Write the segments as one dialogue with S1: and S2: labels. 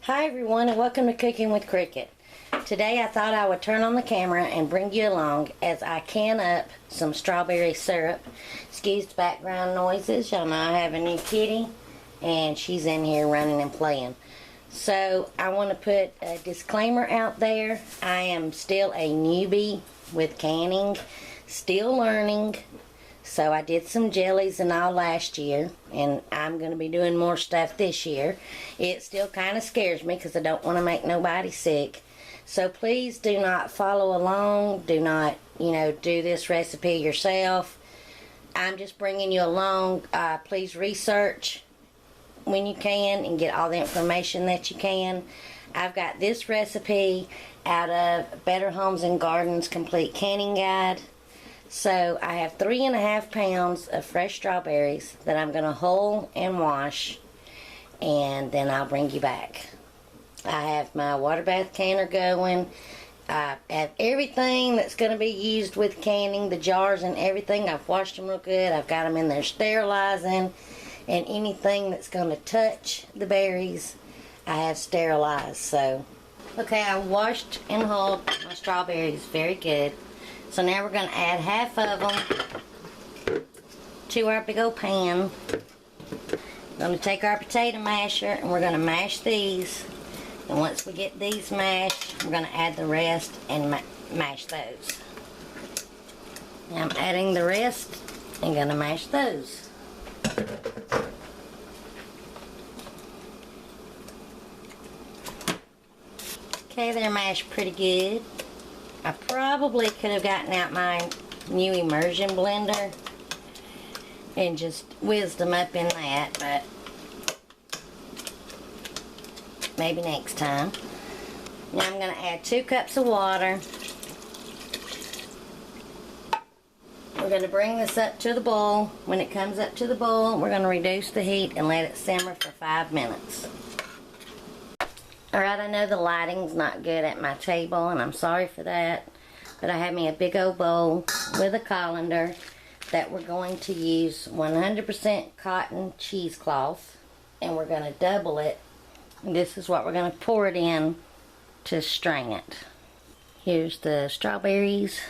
S1: Hi everyone, and welcome to Cooking with Cricket. Today I thought I would turn on the camera and bring you along as I can up some strawberry syrup. Excuse the background noises. Y'all know I have a new kitty and she's in here running and playing. So I want to put a disclaimer out there. I am still a newbie with canning, still learning. So I did some jellies and all last year, and I'm going to be doing more stuff this year. It still kind of scares me because I don't want to make nobody sick. So please do not follow along. Do not, do this recipe yourself. I'm just bringing you along. Please research when you can and get all the information that you can. I've got this recipe out of Better Homes and Gardens Complete Canning Guide. So I have 3.5 pounds of fresh strawberries that I'm going to hull and wash, and then I'll bring you back. I have my water bath canner going. I have everything that's going to be used with canning, the jars and everything. I've washed them real good. I've got them in there sterilizing, and anything that's going to touch the berries I have sterilized. So, okay, I washed and hulled my strawberries very good. So now we're going to add half of them to our big old pan. We're going to take our potato masher and we're going to mash these. And once we get these mashed, we're going to add the rest and mash those. Now I'm adding the rest and going to mash those. Okay, they're mashed pretty good. I probably could have gotten out my new immersion blender and just whizzed them up in that, but maybe next time. Now I'm going to add 2 cups of water. We're going to bring this up to the boil. When it comes up to the boil, we're going to reduce the heat and let it simmer for 5 minutes. Alright, I know the lighting's not good at my table, and I'm sorry for that, but I have me a big old bowl with a colander that we're going to use 100% cotton cheesecloth, and we're going to double it. And this is what we're going to pour it in to strain it. Here's the strawberries.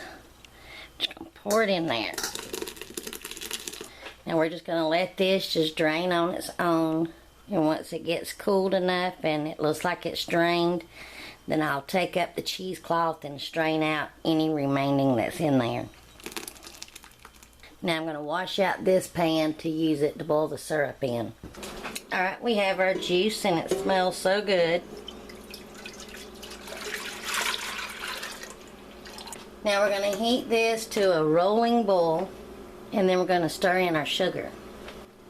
S1: Just going to pour it in there. Now we're just going to let this just drain on its own. And once it gets cooled enough and it looks like it's drained, then I'll take up the cheesecloth and strain out any remaining that's in there. Now I'm going to wash out this pan to use it to boil the syrup in. Alright, we have our juice and it smells so good. Now we're going to heat this to a rolling boil, and then we're going to stir in our sugar.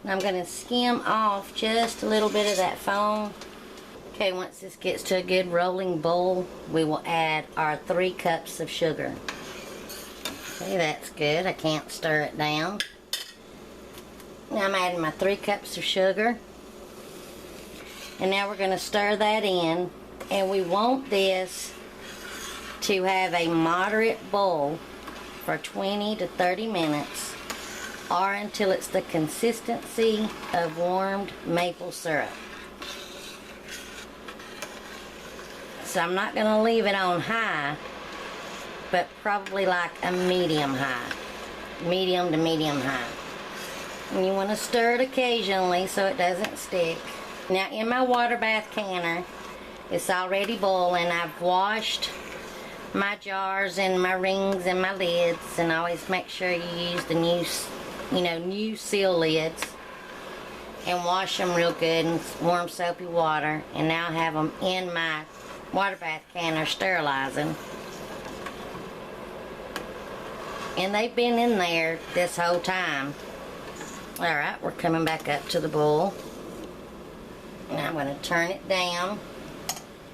S1: I'm going to skim off just a little bit of that foam. Okay, once this gets to a good rolling boil, we will add our 3 cups of sugar. Okay, that's good. I can't stir it down. Now I'm adding my 3 cups of sugar. And now we're going to stir that in. And we want this to have a moderate boil for 20 to 30 minutes. Or until it's the consistency of warmed maple syrup. So I'm not going to leave it on high, but probably like a medium high. Medium to medium high. And you want to stir it occasionally so it doesn't stick. Now in my water bath canner, it's already boiling. I've washed my jars and my rings and my lids, and always make sure you use the new seal lids, and wash them real good in warm soapy water. And now I have them in my water bath canner sterilizing, and they've been in there this whole time. Alright, we're coming back up to the boil. Now I'm going to turn it down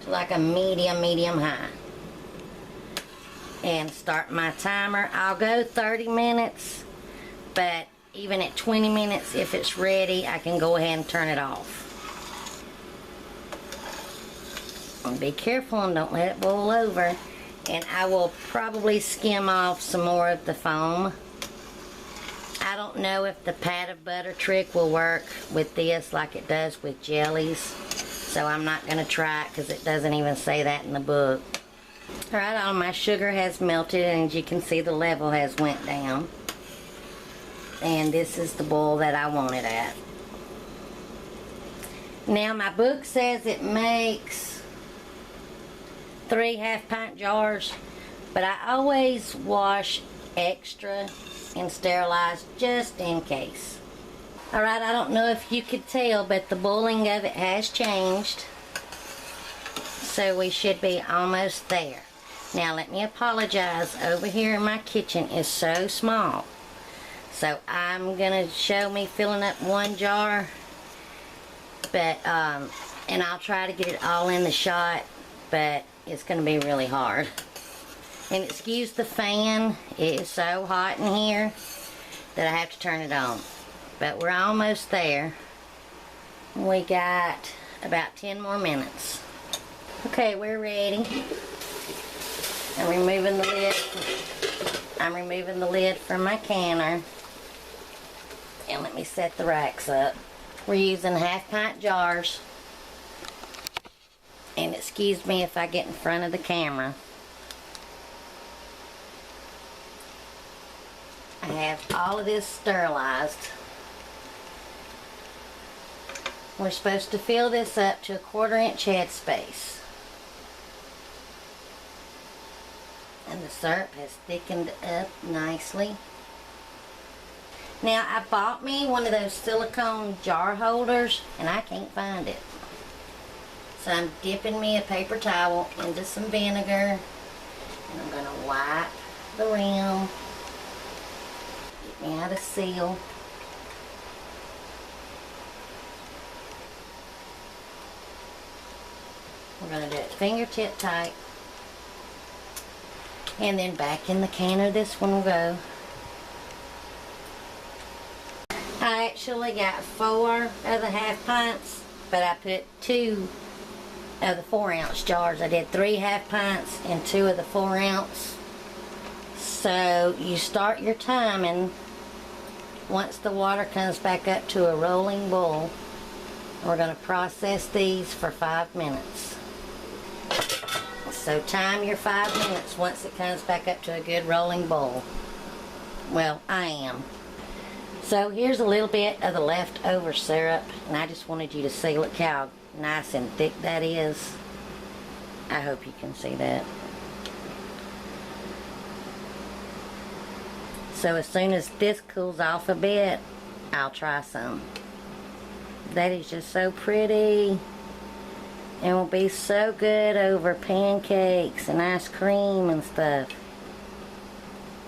S1: to like a medium high and start my timer. I'll go 30 minutes, but even at 20 minutes, if it's ready, I can go ahead and turn it off. And be careful and don't let it boil over. And I will probably skim off some more of the foam. I don't know if the pat of butter trick will work with this like it does with jellies. so I'm not going to try it because it doesn't even say that in the book. Alright, all my sugar has melted, and as you can see, the level has went down. And this is the boil that I want it at. Now my book says it makes 3 half-pint jars, but I always wash extra and sterilize just in case. Alright, I don't know if you could tell, but the boiling of it has changed. So we should be almost there. Now let me apologize. Over here in my kitchen is so small. So I'm going to show me filling up 1 jar. But, and I'll try to get it all in the shot. But it's going to be really hard. And excuse the fan. It is so hot in here that I have to turn it on. But we're almost there. We got about 10 more minutes. Okay, we're ready. I'm removing the lid. I'm removing the lid from my canner. And let me set the racks up. We're using half-pint jars. And excuse me if I get in front of the camera. I have all of this sterilized. We're supposed to fill this up to a 1/4 inch head space. And the syrup has thickened up nicely. Now I bought me one of those silicone jar holders and I can't find it. So I'm dipping me a paper towel into some vinegar and I'm going to wipe the rim. Get me out a seal. We're going to do it fingertip tight. And then back in the canner this one will go. I actually got 4 of the half-pints, but I put 2 of the 4-ounce jars. I did 3 half-pints and 2 of the 4-ounce. So you start your timing once the water comes back up to a rolling boil. We're going to process these for 5 minutes. So time your 5 minutes once it comes back up to a good rolling boil. Well, I am. So here's a little bit of the leftover syrup, and I just wanted you to see, look how nice and thick that is. I hope you can see that. So as soon as this cools off a bit, I'll try some. That is just so pretty. And will be so good over pancakes and ice cream and stuff.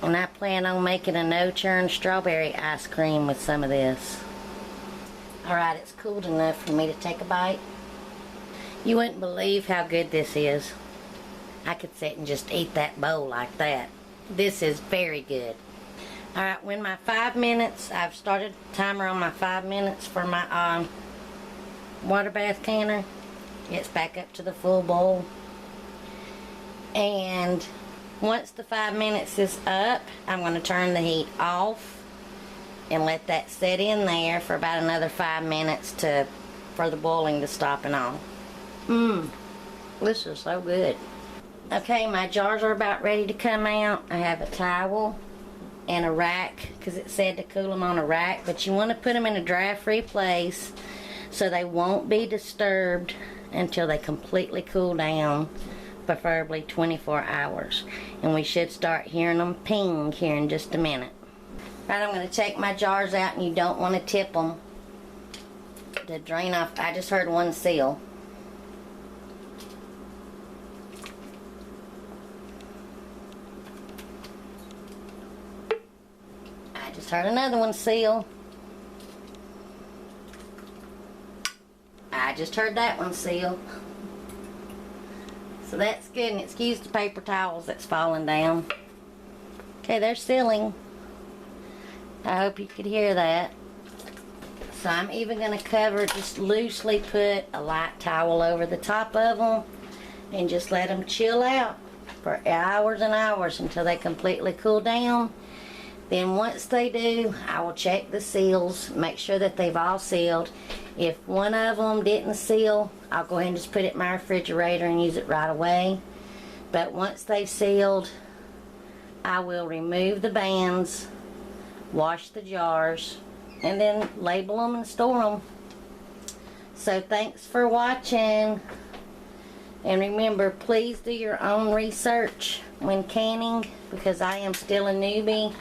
S1: And I plan on making a no-churn strawberry ice cream with some of this. Alright, it's cooled enough for me to take a bite. You wouldn't believe how good this is. I could sit and just eat that bowl like that. This is very good. Alright, when my 5 minutes, I've started the timer on my 5 minutes for my water bath canner. It's back up to the full boil. And once the 5 minutes is up, I'm going to turn the heat off and let that sit in there for about another 5 minutes for the boiling to stop and all. This is so good. Okay, my jars are about ready to come out. I have a towel and a rack because it said to cool them on a rack, but you want to put them in a draft-free place so they won't be disturbed until they completely cool down, preferably 24 hours. And we should start hearing them ping here in just a minute. Right, I'm going to take my jars out, and you don't want to tip them to drain off. I just heard one seal. I just heard another one seal. I just heard that one seal. So that's good, and excuse the paper towels that's falling down. Okay, they're sealing. I hope you could hear that. So I'm even going to cover, just loosely put a light towel over the top of them and just let them chill out for hours and hours until they completely cool down. Then once they do, I will check the seals, make sure that they've all sealed. If one of them didn't seal, I'll go ahead and just put it in my refrigerator and use it right away. But once they've sealed, I will remove the bands, wash the jars, and then label them and store them. So thanks for watching. And remember, please do your own research when canning, because I am still a newbie,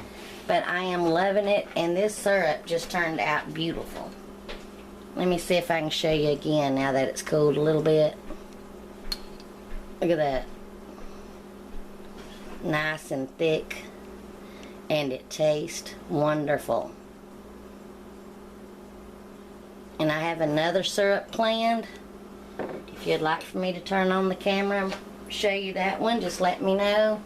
S1: but I am loving it, and this syrup just turned out beautiful. Let me see if I can show you again now that it's cooled a little bit. Look at that. Nice and thick, and it tastes wonderful. And I have another syrup planned. If you'd like for me to turn on the camera and show you that one, just let me know.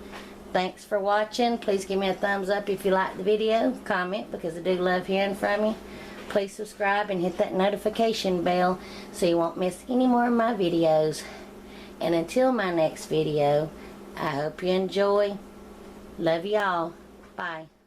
S1: Thanks for watching. Please give me a thumbs up if you like the video. Comment, because I do love hearing from you. Please subscribe and hit that notification bell so you won't miss any more of my videos. And until my next video, I hope you enjoy. Love y'all. Bye.